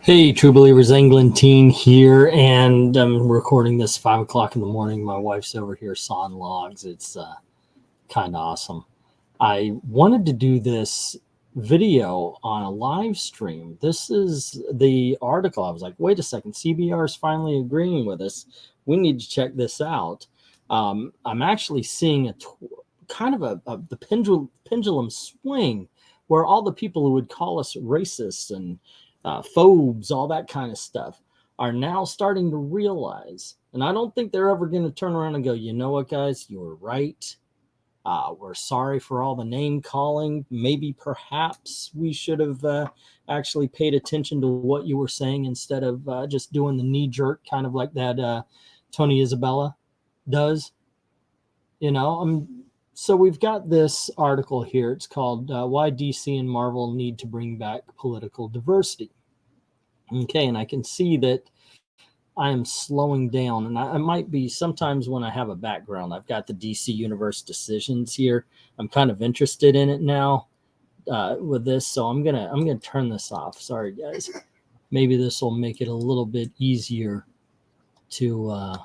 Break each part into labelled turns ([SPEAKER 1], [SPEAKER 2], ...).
[SPEAKER 1] Hey, True Believers, Englentine here, and I'm recording this 5 o'clock in the morning. My wife's over here sawing logs. It's kind of awesome. I wanted to do this video on a live stream. This is the article. I was like, wait a second, CBR is finally agreeing with us. We need to check this out. I'm actually seeing the pendulum swing where all the people who would call us racists and phobes, all that kind of stuff, are now starting to realize, and I don't think they're ever going to turn around and go, you know what, guys, you were right. We're sorry for all the name calling. Maybe perhaps we should have actually paid attention to what you were saying instead of just doing the knee jerk, kind of like that Tony Isabella does. So we've got this article here. It's called Why DC and Marvel Need to Bring Back Political Diversity. Okay, and I can see that I am slowing down, and I might be sometimes when I have a background. I've got the DC Universe decisions here. I'm kind of interested in it now with this, so I'm gonna turn this off. Sorry, guys. Maybe this will make it a little bit easier to,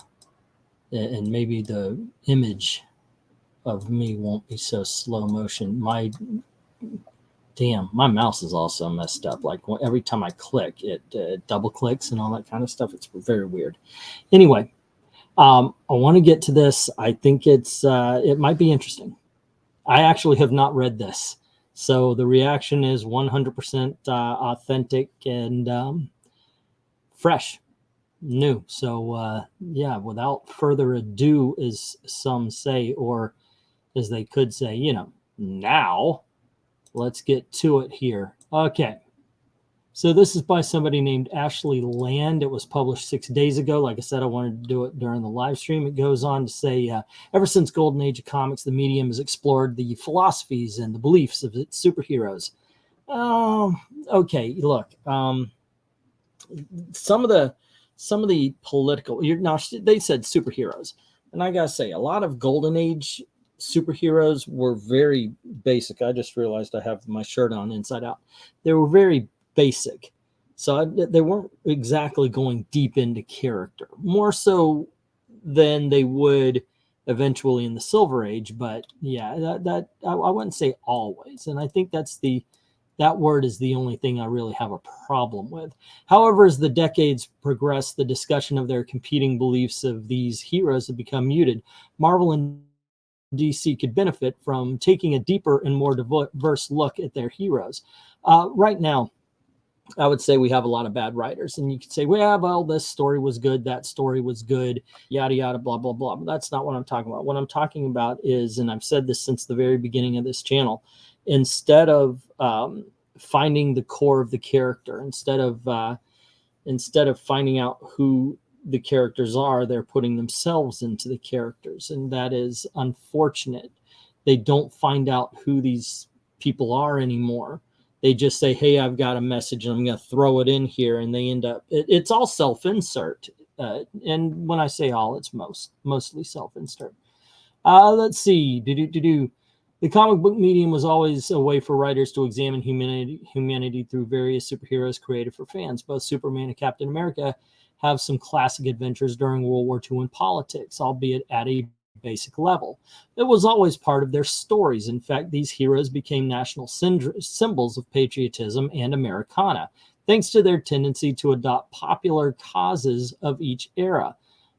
[SPEAKER 1] and maybe the image of me won't be so slow motion. My mouse is also messed up. Like every time I click, it double clicks and all that kind of stuff. It's very weird. Anyway, I want to get to this. I think it might be interesting. I actually have not read this, so the reaction is 100% authentic and fresh, new. So yeah, without further ado, as some say, or as they could say, now let's get to it here. Okay. So this is by somebody named Ashley Land. It was published 6 days ago. Like I said, I wanted to do it during the live stream. It goes on to say, ever since Golden Age of Comics, the medium has explored the philosophies and the beliefs of its superheroes. Okay, look. Some of the political, now they said superheroes. And I got to say, a lot of Golden Age superheroes were very basic. I just realized I have my shirt on inside out. They were very basic. So they weren't exactly going deep into character, more so than they would eventually in the Silver Age. But yeah, that I wouldn't say always. And I think that word is the only thing I really have a problem with. However, as the decades progress, the discussion of their competing beliefs of these heroes have become muted. Marvel and DC could benefit from taking a deeper and more diverse look at their heroes. Right now, I would say we have a lot of bad writers, and you could say, well, this story was good, that story was good, yada, yada, blah, blah, blah. But that's not what I'm talking about. What I'm talking about is, and I've said this since the very beginning of this channel, instead of finding the core of the character, instead of finding out who the characters are, they're putting themselves into the characters, and that is unfortunate. They don't find out who these people are anymore. They just say, hey, I've got a message and I'm going to throw it in here, and they end up, it's all self-insert. And when I say all, it's mostly self-insert. Let's see. The comic book medium was always a way for writers to examine humanity through various superheroes created for fans. Both Superman and Captain America have some classic adventures during World War II in politics, albeit at a basic level. It was always part of their stories. In fact, these heroes became national symbols of patriotism and Americana, thanks to their tendency to adopt popular causes of each era.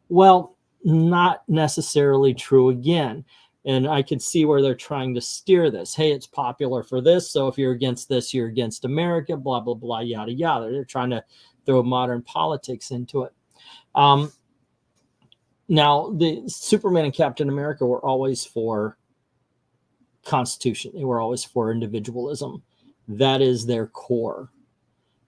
[SPEAKER 1] Well, not necessarily true again. And I can see where they're trying to steer this. Hey, it's popular for this, so if you're against this, you're against America, blah, blah, blah, yada, yada. They're trying to throw modern politics into it. Now, the Superman and Captain America were always for Constitution. They were always for individualism. That is their core.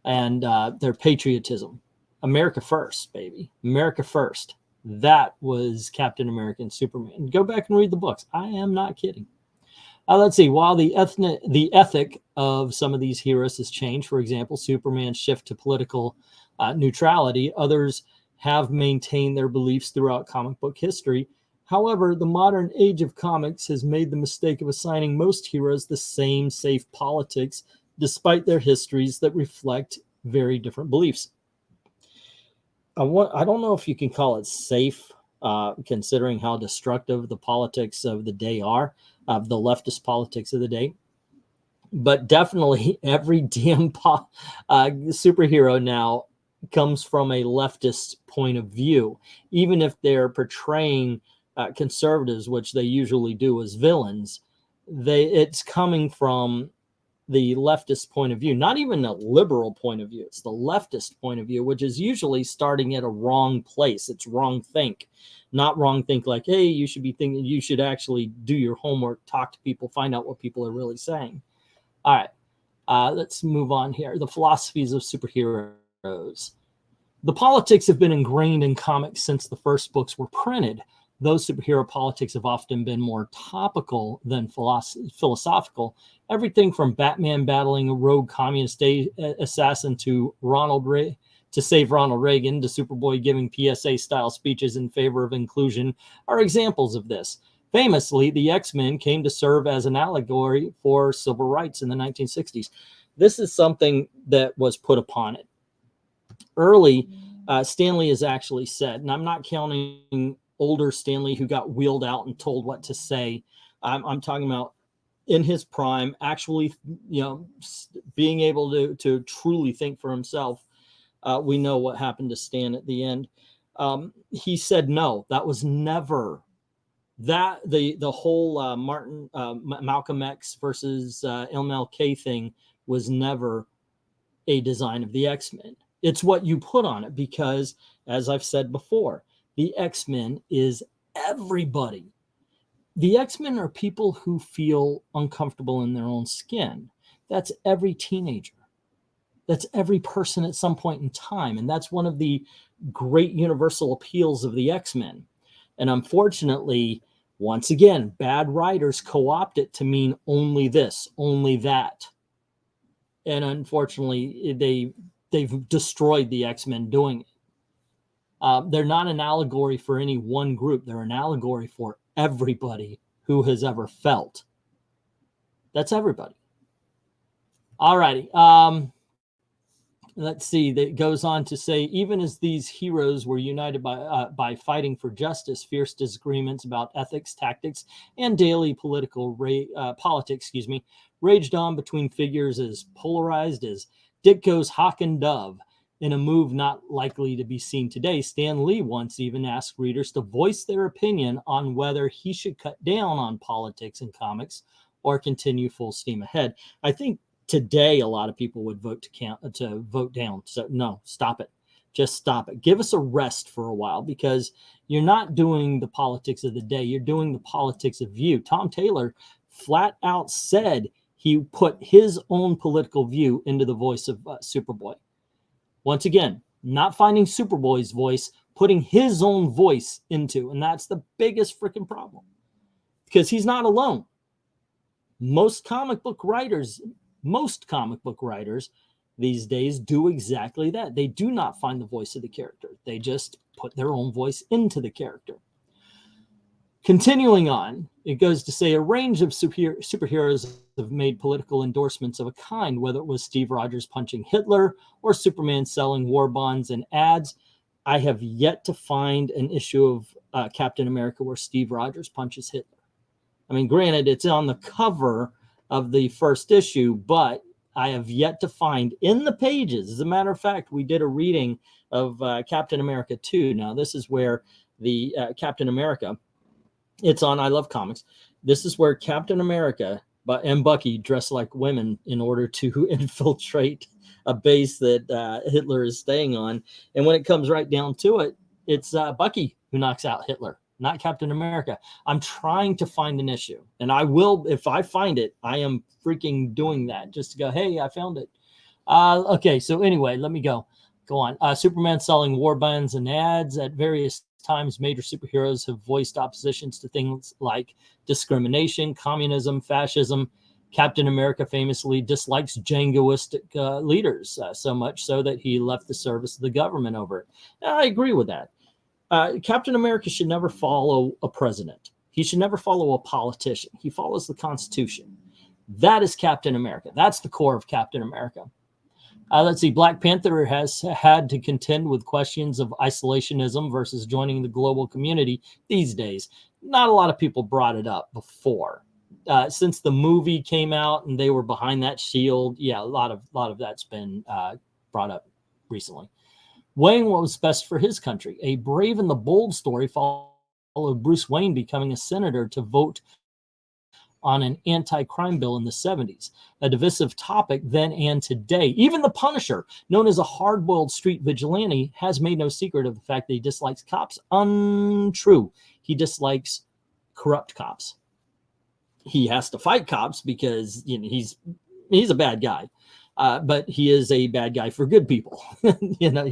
[SPEAKER 1] And their patriotism. America first, baby. America first. That was Captain America and Superman. Go back and read the books. I am not kidding. Let's see. While the ethic of some of these heroes has changed, for example, Superman's shift to political neutrality, others have maintained their beliefs throughout comic book history. However, the modern age of comics has made the mistake of assigning most heroes the same safe politics, despite their histories that reflect very different beliefs. I don't know if you can call it safe, considering how destructive the politics of the day are, of the leftist politics of the day. But definitely every damn superhero now comes from a leftist point of view, even if they're portraying conservatives, which they usually do as villains. It's coming from the leftist point of view, not even a liberal point of view. It's the leftist point of view, which is usually starting at a wrong place. It's wrong think, not wrong think like, hey, you should be thinking, you should actually do your homework, talk to people, find out what people are really saying. All right, let's move on here. The philosophies of superheroes. The politics have been ingrained in comics since the first books were printed. Those superhero politics have often been more topical than philosophical. Everything from Batman battling a rogue communist assassin to save Ronald Reagan, to Superboy giving PSA-style speeches in favor of inclusion are examples of this. Famously, the X-Men came to serve as an allegory for civil rights in the 1960s. This is something that was put upon it. Early, Stan Lee has actually said, and I'm not counting older Stan Lee who got wheeled out and told what to say. I'm talking about in his prime, actually, being able to truly think for himself. We know what happened to Stan at the end. He said, no, that was never that the whole Malcolm X versus MLK thing was never a design of the X-Men. It's what you put on it, because as I've said before, the X-Men is everybody. The X-Men are people who feel uncomfortable in their own skin. That's every teenager. That's every person at some point in time. And that's one of the great universal appeals of the X-Men. And unfortunately, once again, bad writers co-opt it to mean only this, only that. And unfortunately, they've destroyed the X-Men doing it. They're not an allegory for any one group. They're an allegory for everybody who has ever felt. That's everybody. All righty. Let's see. That goes on to say, even as these heroes were united by fighting for justice, fierce disagreements about ethics, tactics, and daily politics, raged on between figures as polarized as Ditko's Hawk and Dove. In a move not likely to be seen today, Stan Lee once even asked readers to voice their opinion on whether he should cut down on politics in comics or continue full steam ahead. I think today a lot of people would vote to vote down. So no, stop it. Just stop it. Give us a rest for a while, because you're not doing the politics of the day. You're doing the politics of you. Tom Taylor flat out said he put his own political view into the voice of Superboy. Once again, not finding Superboy's voice, putting his own voice into, and that's the biggest freaking problem, because he's not alone. Most comic book writers these days do exactly that. They do not find the voice of the character. They just put their own voice into the character. Continuing on, it goes to say a range of superheroes have made political endorsements of a kind, whether it was Steve Rogers punching Hitler or Superman selling war bonds and ads. I have yet to find an issue of Captain America where Steve Rogers punches Hitler. I mean, granted, it's on the cover of the first issue, but I have yet to find in the pages. As a matter of fact, we did a reading of Captain America 2. Now, this is where the Captain America, it's on I Love Comics. This is where Captain America and Bucky dress like women in order to infiltrate a base that Hitler is staying on. And when it comes right down to it, it's Bucky who knocks out Hitler, not Captain America. I'm trying to find an issue, and I will, if I find it, I am freaking doing that just to go, hey, I found it. Okay, so anyway, let me go on. Superman selling war bonds and ads. At various times, major superheroes have voiced oppositions to things like discrimination, communism, fascism. Captain America famously dislikes jingoistic leaders, so much so that he left the service of the government over it. I agree with that. Captain America should never follow a president. He should never follow a politician. He follows the Constitution. That is Captain America. That's the core of Captain America. Let's see. Black Panther has had to contend with questions of isolationism versus joining the global community these days. Not a lot of people brought it up before. Since the movie came out and they were behind that shield, yeah, a lot of that's been brought up recently. Weighing what was best for his country. A brave and the bold story followed Bruce Wayne becoming a senator to vote on an anti-crime bill in the 70s, a divisive topic then and today. Even the Punisher, known as a hard-boiled street vigilante, has made no secret of the fact that he dislikes cops. Untrue. He dislikes corrupt cops. He has to fight cops because, you know, he's a bad guy. But he is a bad guy for good people. You know,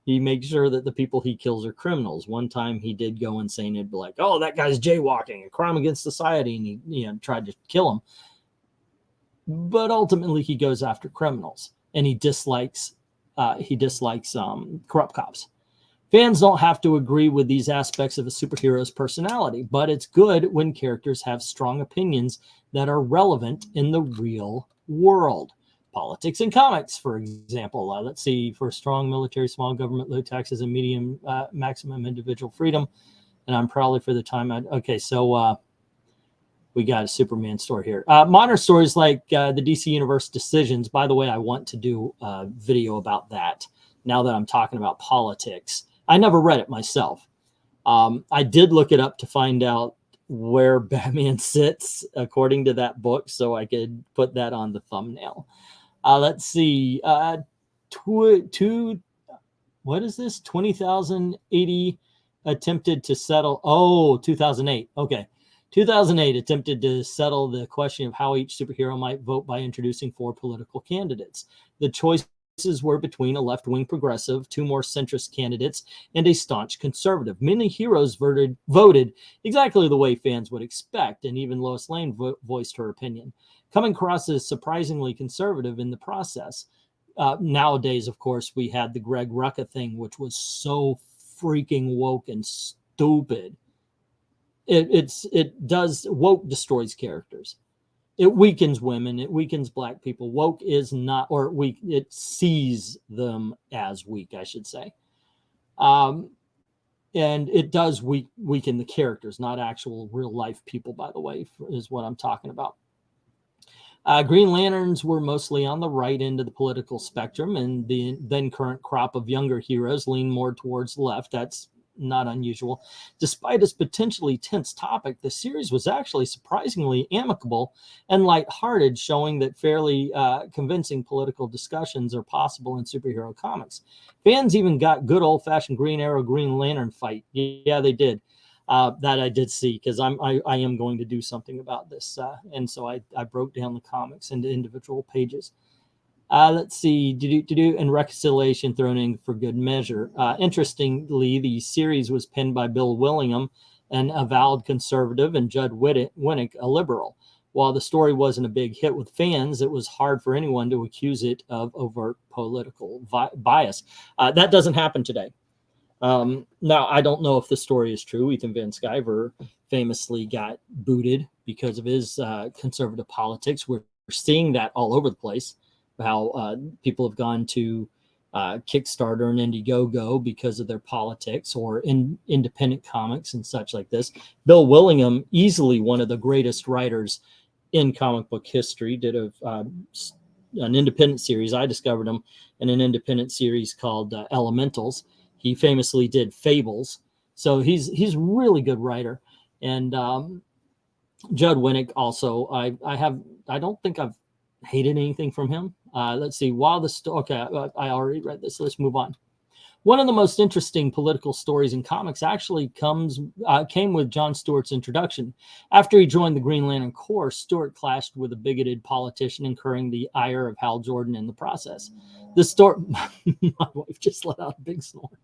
[SPEAKER 1] he makes sure that the people he kills are criminals. One time he did go insane and be like, oh, that guy's jaywalking, a crime against society, and he, you know, tried to kill him. But ultimately he goes after criminals, and he dislikes corrupt cops. Fans don't have to agree with these aspects of a superhero's personality, but it's good when characters have strong opinions that are relevant in the real world. Politics and comics, for example. Let's see, for strong military, small government, low taxes, and medium maximum individual freedom. And I'm probably for the time. Okay, so we got a Superman story here. Modern stories like the DC Universe Decisions. By the way, I want to do a video about that now that I'm talking about politics. I never read it myself. I did look it up to find out where Batman sits according to that book, so I could put that on the thumbnail. Let's see. What is this? 20,080 attempted to settle. Oh, 2008. Okay. 2008 attempted to settle the question of how each superhero might vote by introducing 4 political candidates. The choices were between a left-wing progressive, 2 more centrist candidates, and a staunch conservative. Many heroes voted exactly the way fans would expect, and even Lois Lane voiced her opinion, coming across as surprisingly conservative in the process. Nowadays, of course, we had the Greg Rucka thing, which was so freaking woke and stupid. Woke destroys characters. It weakens women. It weakens black people. Woke is not, or weak. It sees them as weak, I should say. And it does weaken the characters, not actual real life people, by the way, is what I'm talking about. Green Lanterns were mostly on the right end of the political spectrum, and the then current crop of younger heroes lean more towards the left. That's not unusual. Despite its potentially tense topic, the series was actually surprisingly amicable and lighthearted, showing that fairly convincing political discussions are possible in superhero comics. Fans even got good old-fashioned Green Arrow, Green Lantern fight. Yeah, they did. That I did see, because I am going to do something about this. And so I broke down the comics into individual pages. Let's see, and reconciliation thrown in for good measure. Interestingly, the series was penned by Bill Willingham, an avowed conservative, and Judd Winnick, a liberal. While the story wasn't a big hit with fans, it was hard for anyone to accuse it of overt political bias. That doesn't happen today. Now, I don't know if the story is true. Ethan Van Sciver famously got booted because of his conservative politics. We're seeing that all over the place, how people have gone to Kickstarter and Indiegogo because of their politics, or in independent comics and such like this. Bill Willingham, easily one of the greatest writers in comic book history, did an independent series. I discovered him in an independent series called Elementals. He famously did Fables, so he's a really good writer. And Judd Winnick also, I don't think I've hated anything from him. Let's see. Okay, I already read this. So let's move on. One of the most interesting political stories in comics actually came with Jon Stewart's introduction. After he joined the Green Lantern Corps, Stewart clashed with a bigoted politician, incurring the ire of Hal Jordan in the process. The story, my wife just let out a big snore.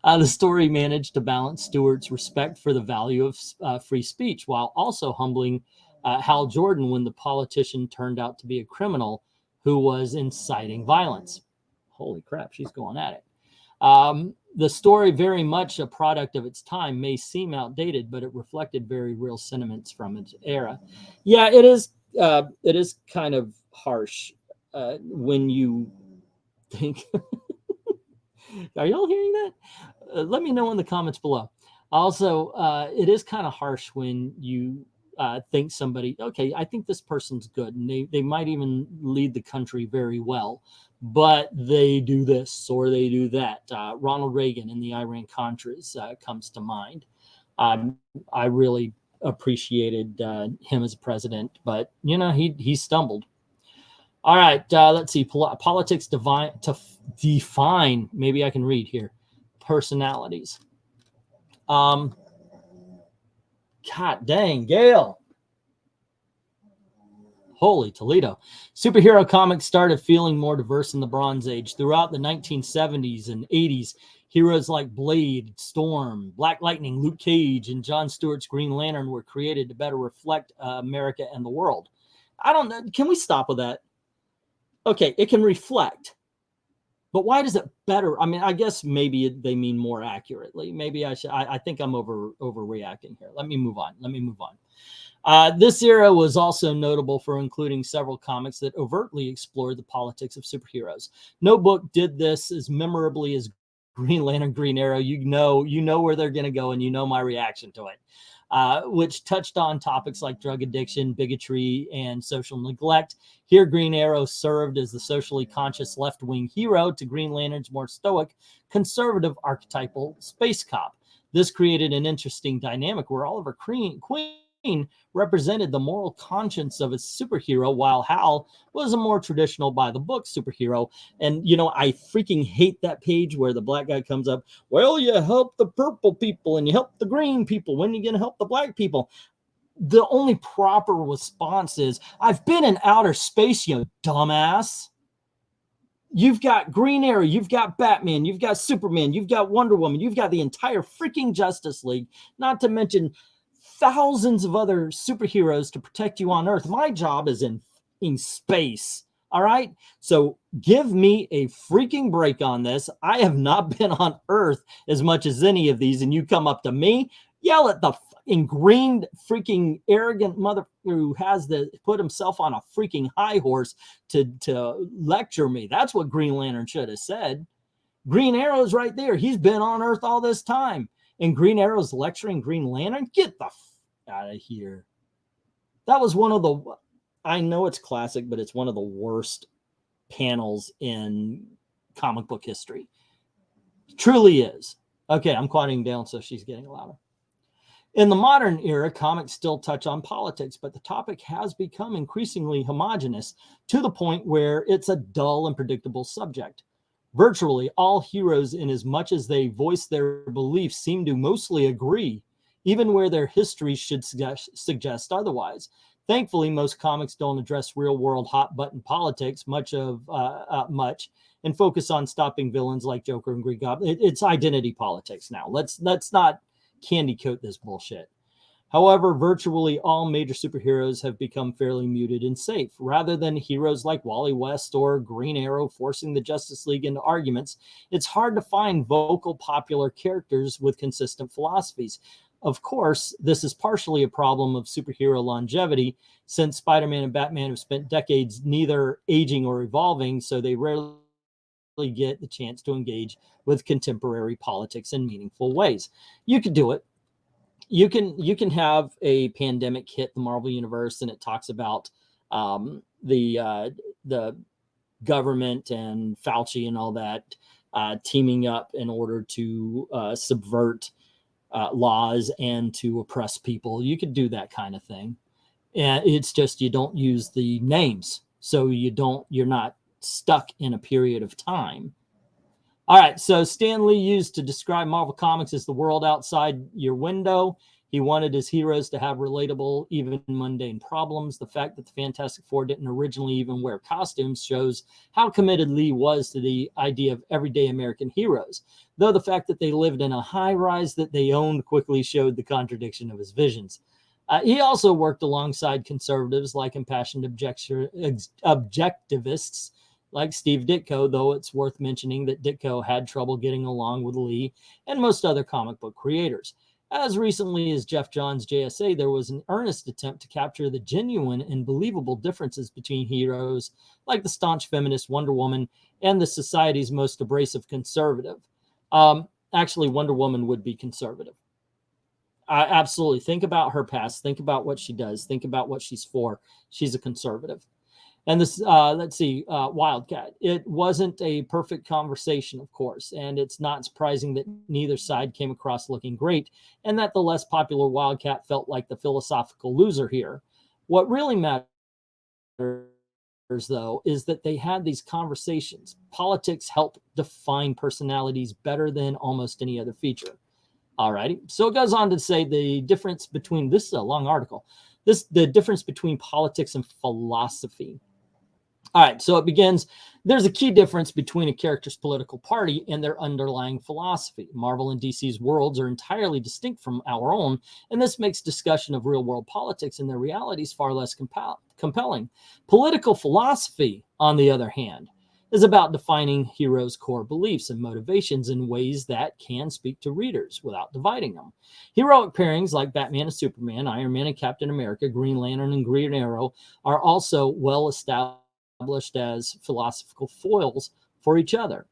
[SPEAKER 1] The story managed to balance Stewart's respect for the value of free speech while also humbling Hal Jordan when the politician turned out to be a criminal who was inciting violence. Holy crap, she's going at it. The story, very much a product of its time, may seem outdated, but it reflected very real sentiments from its era. Yeah, it is kind of harsh when you think. Are y'all hearing that? Let me know in the comments below. Also, it is kind of harsh when you think somebody, okay, I think this person's good, and they might even lead the country very well, but they do this or they do that. Ronald Reagan and the Iran-Contras comes to mind. I really appreciated him as president, but, you know, he stumbled. All right, let's see. Politics define, maybe I can read here, personalities. God dang, Gail. Holy Toledo. Superhero comics started feeling more diverse in the Bronze Age. Throughout the 1970s and 80s, heroes like Blade, Storm, Black Lightning, Luke Cage, and John Stewart's Green Lantern were created to better reflect America and the world. I don't know. Can we stop with that? Okay, it can reflect. But why does it better? I mean, I guess maybe they mean more accurately. Maybe I should. I think I'm overreacting here. Let me move on. This era was also notable for including several comics that overtly explored the politics of superheroes. No book did this as memorably as Green Lantern, Green Arrow. You know where they're going to go, and you know my reaction to it. Which touched on topics like drug addiction, bigotry, and social neglect. Here, Green Arrow served as the socially conscious left-wing hero to Green Lantern's more stoic, conservative archetypal space cop. This created an interesting dynamic where Oliver Queen represented the moral conscience of a superhero, while Hal was a more traditional by-the-book superhero. And, you know, I freaking hate that page where the black guy comes up, well, you help the purple people and you help the green people. When are you going to help the black people? The only proper response is, I've been in outer space, you dumbass. You've got Green Arrow, you've got Batman, you've got Superman, you've got Wonder Woman, you've got the entire freaking Justice League, not to mention thousands of other superheroes to protect you on Earth. My job is in space. All right. So give me a freaking break on this. I have not been on Earth as much as any of these. And you come up to me, yell at the ingrained freaking arrogant mother who has put himself on a freaking high horse to lecture me. That's what Green Lantern should have said. Green Arrow's right there. He's been on Earth all this time. And Green Arrow's lecturing Green Lantern? Get the out of here. That was one of the, I know it's classic, but it's one of the worst panels in comic book history. It truly is. Okay, I'm quieting down so she's getting louder. In the modern era, comics still touch on politics, but the topic has become increasingly homogenous to the point where it's a dull and predictable subject. Virtually all heroes, in as much as they voice their beliefs, seem to mostly agree, even where their history should suggest otherwise. Thankfully, most comics don't address real-world hot-button politics much, and focus on stopping villains like Joker and Green Goblin. It's identity politics now. Let's not candy coat this bullshit. However, virtually all major superheroes have become fairly muted and safe. Rather than heroes like Wally West or Green Arrow forcing the Justice League into arguments, it's hard to find vocal, popular characters with consistent philosophies. Of course, this is partially a problem of superhero longevity, since Spider-Man and Batman have spent decades neither aging or evolving, so they rarely get the chance to engage with contemporary politics in meaningful ways. You could do it. You can have a pandemic hit the Marvel Universe, and it talks about the government and Fauci and all that teaming up in order to subvert laws and to oppress people. You could do that kind of thing, and it's just you don't use the names, so you're not stuck in a period of time. All right, so Stan Lee used to describe Marvel Comics as the world outside your window. He wanted his heroes to have relatable, even mundane problems. The fact that the Fantastic Four didn't originally even wear costumes shows how committed Lee was to the idea of everyday American heroes, though the fact that they lived in a high-rise that they owned quickly showed the contradiction of his visions. He also worked alongside conservatives like impassioned objectivists like Steve Ditko, though it's worth mentioning that Ditko had trouble getting along with Lee and most other comic book creators. As recently as Jeff Johns' JSA, there was an earnest attempt to capture the genuine and believable differences between heroes like the staunch feminist Wonder Woman and the society's most abrasive conservative. Actually, Wonder Woman would be conservative. Absolutely. Think about her past. Think about what she does. Think about what she's for. She's a conservative. And this, let's see, Wildcat. It wasn't a perfect conversation, of course, and it's not surprising that neither side came across looking great, and that the less popular Wildcat felt like the philosophical loser here. What really matters, though, is that they had these conversations. Politics help define personalities better than almost any other feature. All righty. So it goes on to say the difference between, this is a long article, the difference between politics and philosophy. All right, so it begins, there's a key difference between a character's political party and their underlying philosophy. Marvel and DC's worlds are entirely distinct from our own, and this makes discussion of real-world politics and their realities far less compelling. Political philosophy, on the other hand, is about defining heroes' core beliefs and motivations in ways that can speak to readers without dividing them. Heroic pairings like Batman and Superman, Iron Man and Captain America, Green Lantern and Green Arrow are also well established as philosophical foils for each other,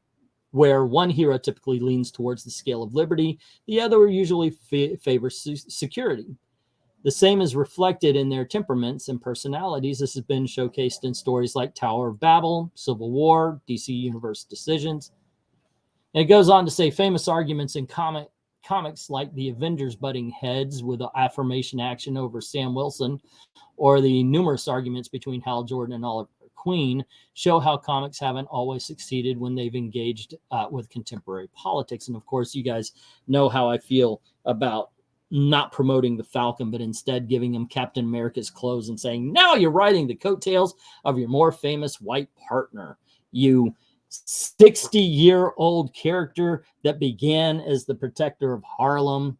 [SPEAKER 1] where one hero typically leans towards the scale of liberty, the other usually favors security. The same is reflected in their temperaments and personalities. This has been showcased in stories like Tower of Babel, Civil War, DC Universe Decisions. And it goes on to say famous arguments in comics like the Avengers butting heads with affirmation action over Sam Wilson, or the numerous arguments between Hal Jordan and Oliver Queen show how comics haven't always succeeded when they've engaged with contemporary politics. And of course, you guys know how I feel about not promoting the Falcon, but instead giving him Captain America's clothes and saying, now you're riding the coattails of your more famous white partner, you 60-year-old character that began as the protector of Harlem.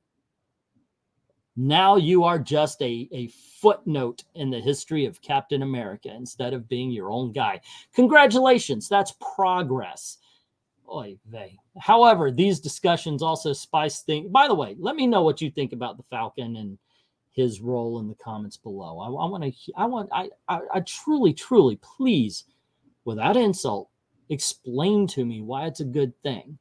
[SPEAKER 1] Now you are just a footnote in the history of Captain America instead of being your own guy. Congratulations, that's progress. Oy vey. However, these discussions also spice things. By the way, let me know what you think about the Falcon and his role in the comments below. I truly, please, without insult, explain to me why it's a good thing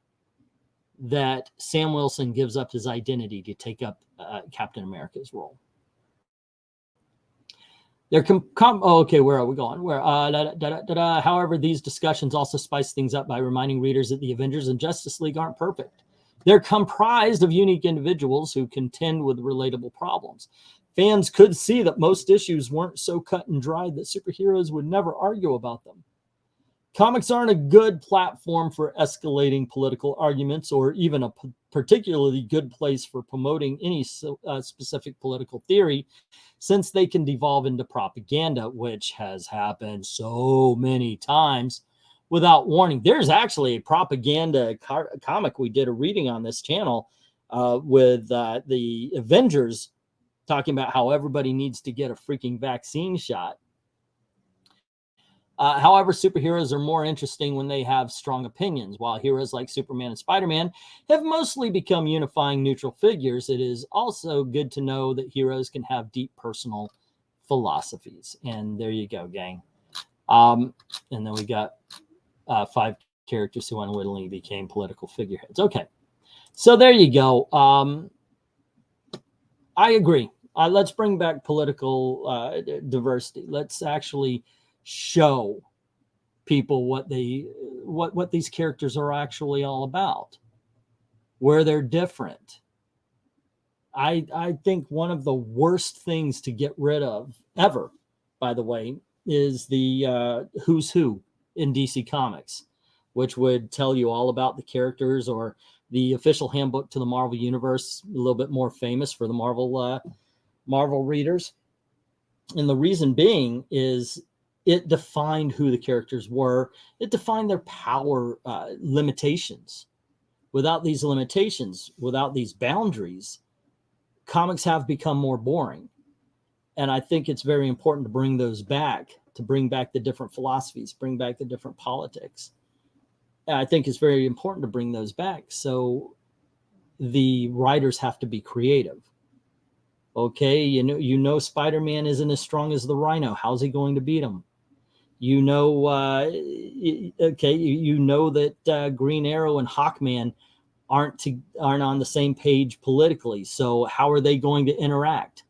[SPEAKER 1] that Sam Wilson gives up his identity to take up Captain America's role. Okay, where are we going? However, these discussions also spice things up by reminding readers that the Avengers and Justice League aren't perfect. They're comprised of unique individuals who contend with relatable problems. Fans could see that most issues weren't so cut and dried that superheroes would never argue about them. Comics aren't a good platform for escalating political arguments or even a particularly good place for promoting any specific political theory, since they can devolve into propaganda, which has happened so many times without warning. There's actually a propaganda comic we did a reading on this channel with the Avengers talking about how everybody needs to get a freaking vaccine shot. However, superheroes are more interesting when they have strong opinions. While heroes like Superman and Spider-Man have mostly become unifying neutral figures, it is also good to know that heroes can have deep personal philosophies. And there you go, gang. And then we got 5 characters who unwittingly became political figureheads. Okay, so there you go. I agree. Let's bring back political diversity. Let's actually show people what these characters are actually all about, where they're different. I think one of the worst things to get rid of ever, by the way, is the who's who in DC Comics, which would tell you all about the characters, or the official handbook to the Marvel Universe, a little bit more famous for the Marvel readers. And the reason being is it defined who the characters were. It defined their power limitations. Without these limitations, without these boundaries, comics have become more boring. And I think it's very important to bring those back, to bring back the different philosophies, bring back the different politics. And I think it's very important to bring those back. So the writers have to be creative. Okay, you know Spider-Man isn't as strong as the Rhino. How's he going to beat him? You know, okay, you know that Green Arrow and Hawkman aren't on the same page politically. So how are they going to interact?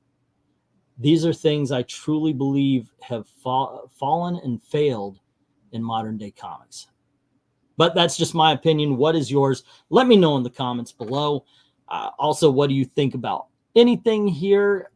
[SPEAKER 1] These are things I truly believe have fallen and failed in modern day comics. But that's just my opinion. What is yours? Let me know in the comments below. Also, what do you think about anything here?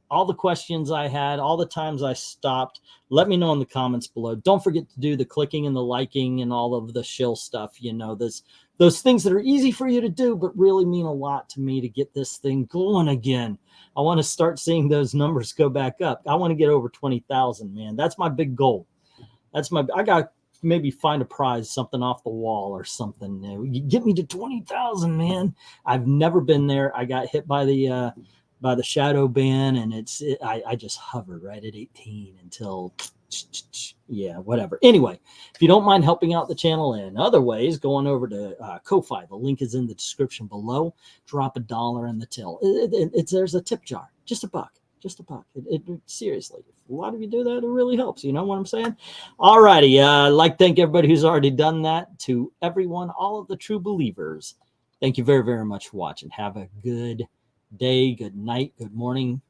[SPEAKER 1] All the questions I had, all the times I stopped, let me know in the comments below. Don't forget to do the clicking and the liking and all of the shill stuff. You know, those things that are easy for you to do, but really mean a lot to me to get this thing going again. I want to start seeing those numbers go back up. I want to get over 20,000, man. That's my big goal. I got maybe find a prize, something off the wall or something. You get me to 20,000, man. I've never been there. I got hit by the shadow ban, and I just hovered right at 18 until, yeah, whatever. Anyway, if you don't mind helping out the channel in other ways, go on over to Ko-Fi. The link is in the description below. Drop $1 in the till. There's a tip jar, just a buck. Seriously, if a lot of you do that, it really helps. You know what I'm saying? All righty. I'd like to thank everybody who's already done that. To everyone, all of the true believers, thank you very, very much for watching. Have a good day, good night, good morning,